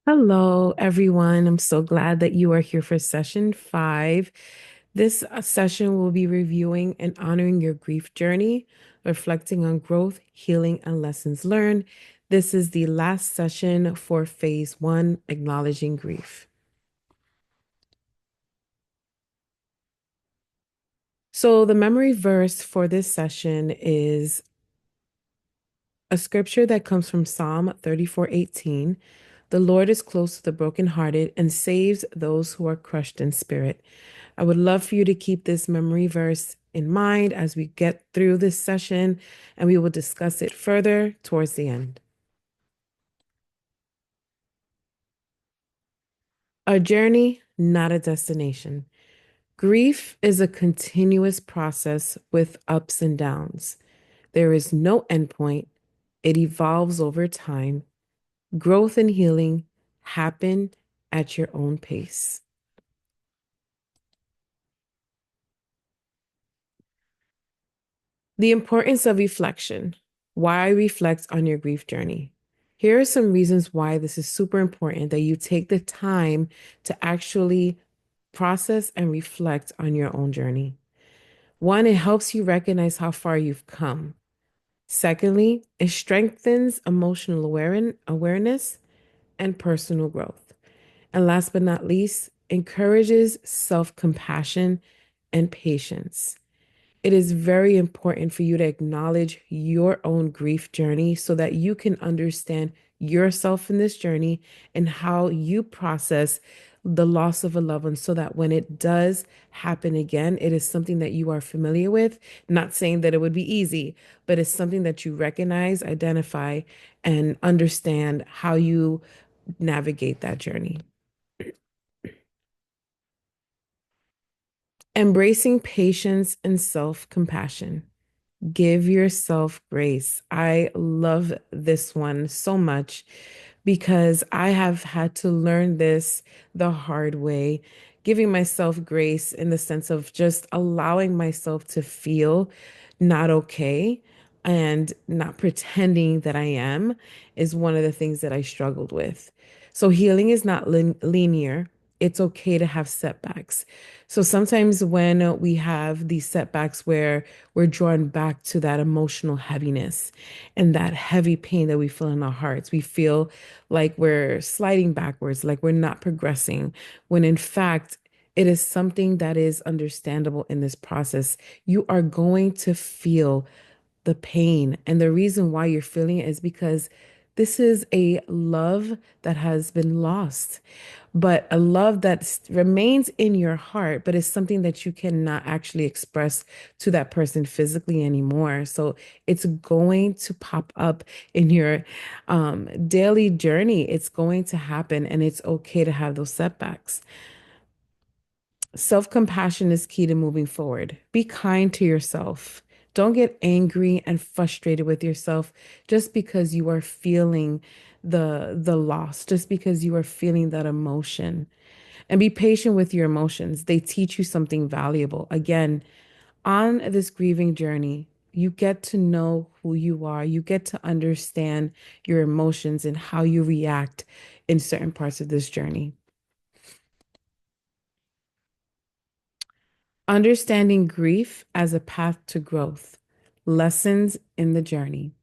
Hello, everyone. I'm so glad that you are here for session 5. This session will be reviewing and honoring your grief journey, reflecting on growth, healing, and lessons learned. This is the last session for phase 1, acknowledging grief. So, the memory verse for this session is a scripture that comes from Psalm 34:18. The Lord is close to the brokenhearted and saves those who are crushed in spirit. I would love for you to keep this memory verse in mind as we get through this session, and we will discuss it further towards the end. A journey, not a destination. Grief is a continuous process with ups and downs. There is no endpoint. It evolves over time. Growth and healing happen at your own pace. The importance of reflection. Why reflect on your grief journey? Here are some reasons why this is super important that you take the time to actually process and reflect on your own journey. One, it helps you recognize how far you've come. Secondly, it strengthens emotional awareness and personal growth. And last but not least, encourages self compassion and patience. It is very important for you to acknowledge your own grief journey so that you can understand yourself in this journey and how you process the loss of a loved one so that when it does happen again, it is something that you are familiar with. Not saying that it would be easy, but it's something that you recognize, identify, and understand how you navigate that journey. Embracing patience and self compassion. Give yourself grace. I love this one so much because I have had to learn this the hard way, giving myself grace in the sense of just allowing myself to feel not okay and not pretending that I am is one of the things that I struggled with. So healing is not linear. It's okay to have setbacks. So sometimes when we have these setbacks where we're drawn back to that emotional heaviness and that heavy pain that we feel in our hearts, we feel like we're sliding backwards, like we're not progressing, when in fact, it is something that is understandable in this process. You are going to feel the pain. And the reason why you're feeling it is because this is a love that has been lost, but a love that remains in your heart, but is something that you cannot actually express to that person physically anymore. So it's going to pop up in your daily journey. It's going to happen, and it's okay to have those setbacks. Self compassion is key to moving forward. Be kind to yourself. Don't get angry and frustrated with yourself just because you are feeling the loss, just because you are feeling that emotion. And be patient with your emotions. They teach you something valuable. Again, on this grieving journey, you get to know who you are. You get to understand your emotions and how you react in certain parts of this journey. Understanding grief as a path to growth, lessons in the journey.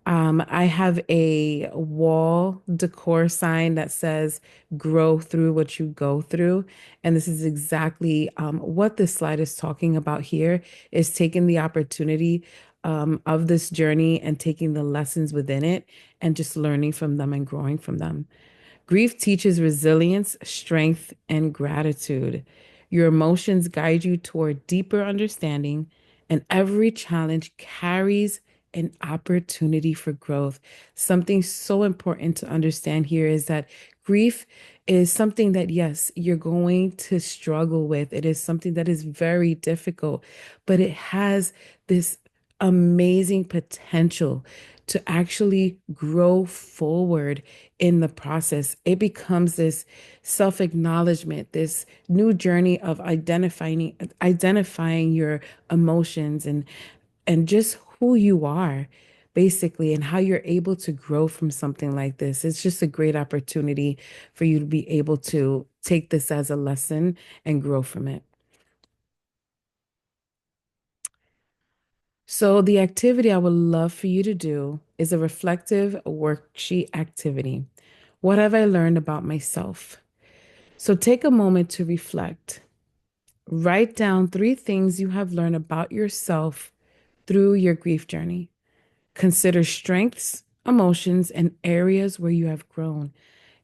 I have a wall decor sign that says grow through what you go through. And this is exactly what this slide is talking about here is taking the opportunity of this journey and taking the lessons within it and just learning from them and growing from them. Grief teaches resilience, strength, and gratitude. Your emotions guide you toward deeper understanding, and every challenge carries an opportunity for growth. Something so important to understand here is that grief is something that, yes, you're going to struggle with. It is something that is very difficult, but it has this amazing potential to actually grow forward in the process. It becomes this self-acknowledgement, this new journey of identifying your emotions and just who you are. basically, and how you're able to grow from something like this. It's just a great opportunity for you to be able to take this as a lesson and grow from it. So, the activity I would love for you to do is a reflective worksheet activity. What have I learned about myself? So, take a moment to reflect. Write down three things you have learned about yourself through your grief journey. Consider strengths, emotions, and areas where you have grown.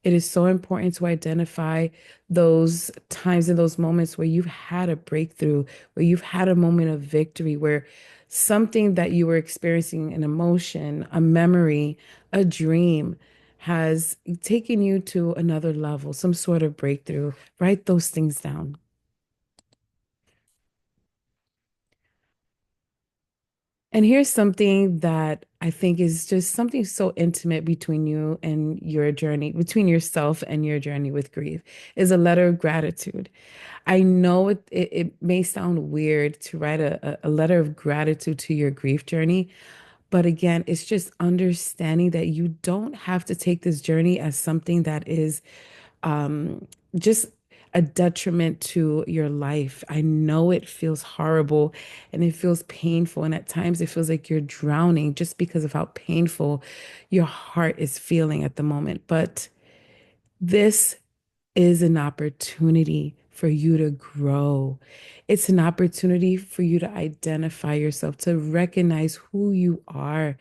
It is so important to identify those times and those moments where you've had a breakthrough, where you've had a moment of victory, where something that you were experiencing, an emotion, a memory, a dream, has taken you to another level, some sort of breakthrough. Write those things down. And here's something that I think is just something so intimate between you and your journey, between yourself and your journey with grief, is a letter of gratitude. I know it may sound weird to write a letter of gratitude to your grief journey, but again, it's just understanding that you don't have to take this journey as something that is just a detriment to your life. I know it feels horrible and it feels painful. And at times it feels like you're drowning just because of how painful your heart is feeling at the moment. But this is an opportunity for you to grow. It's an opportunity for you to identify yourself, to recognize who you are.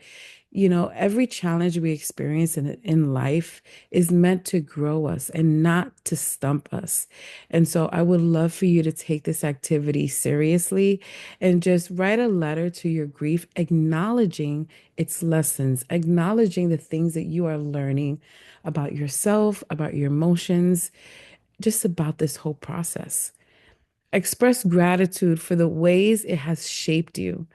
You know, every challenge we experience in life is meant to grow us and not to stump us. And so I would love for you to take this activity seriously and just write a letter to your grief, acknowledging its lessons, acknowledging the things that you are learning about yourself, about your emotions, just about this whole process. Express gratitude for the ways it has shaped you.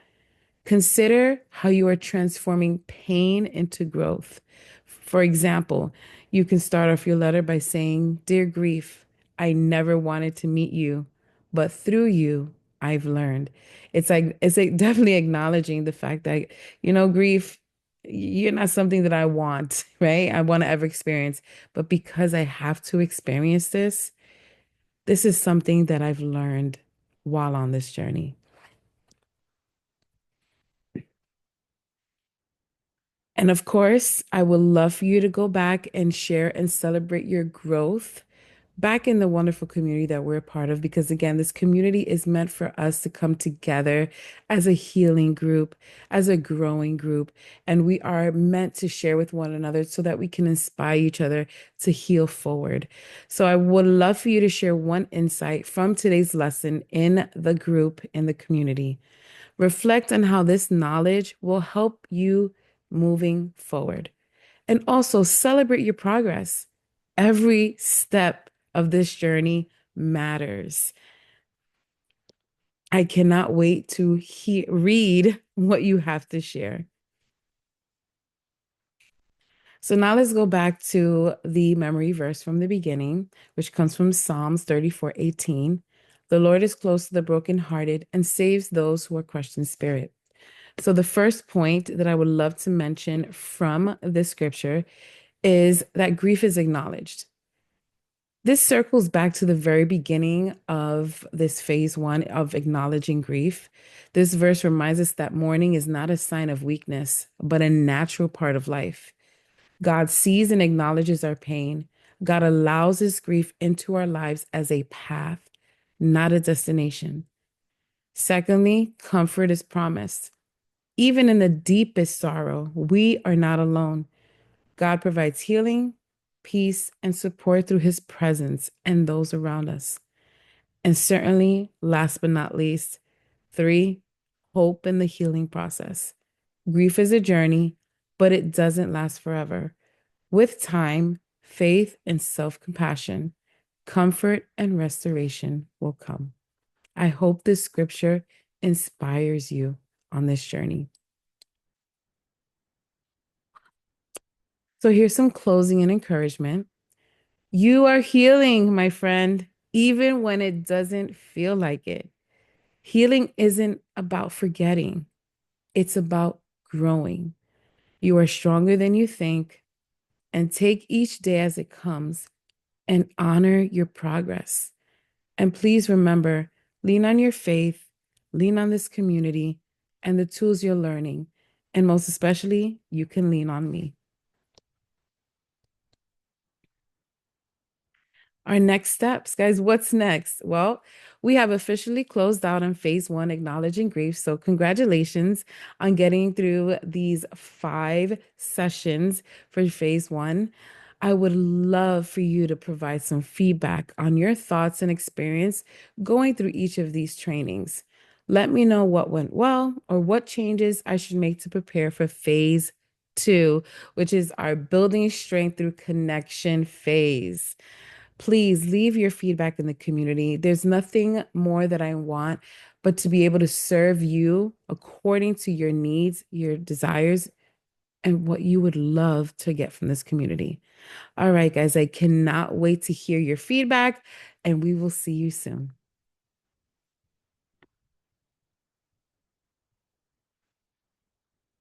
Consider how you are transforming pain into growth. For example, you can start off your letter by saying, "Dear grief, I never wanted to meet you, but through you, I've learned." It's like definitely acknowledging the fact that, grief, you're not something that I want, right? I want to ever experience, but because I have to experience this, this is something that I've learned while on this journey. And of course, I would love for you to go back and share and celebrate your growth back in the wonderful community that we're a part of. Because again, this community is meant for us to come together as a healing group, as a growing group. And we are meant to share with one another so that we can inspire each other to heal forward. So I would love for you to share one insight from today's lesson in the group, in the community. Reflect on how this knowledge will help you moving forward. And also celebrate your progress. Every step of this journey matters. I cannot wait to read what you have to share. So now let's go back to the memory verse from the beginning, which comes from Psalms 34:18. The Lord is close to the brokenhearted and saves those who are crushed in spirit. So, the first point that I would love to mention from this scripture is that grief is acknowledged. This circles back to the very beginning of this phase one of acknowledging grief. This verse reminds us that mourning is not a sign of weakness, but a natural part of life. God sees and acknowledges our pain. God allows his grief into our lives as a path, not a destination. Secondly, comfort is promised. Even in the deepest sorrow, we are not alone. God provides healing, peace, and support through his presence and those around us. And certainly, last but not least, three, hope in the healing process. Grief is a journey, but it doesn't last forever. With time, faith, and self compassion, comfort and restoration will come. I hope this scripture inspires you on this journey. So here's some closing and encouragement. You are healing, my friend, even when it doesn't feel like it. Healing isn't about forgetting, it's about growing. You are stronger than you think, and take each day as it comes and honor your progress. And please remember, lean on your faith, lean on this community and the tools you're learning. And most especially, you can lean on me. Our next steps, guys, what's next? Well, we have officially closed out on phase one, acknowledging grief. So, congratulations on getting through these 5 sessions for phase one. I would love for you to provide some feedback on your thoughts and experience going through each of these trainings. Let me know what went well or what changes I should make to prepare for phase two, which is our building strength through connection phase. Please leave your feedback in the community. There's nothing more that I want but to be able to serve you according to your needs, your desires, and what you would love to get from this community. All right, guys, I cannot wait to hear your feedback, and we will see you soon.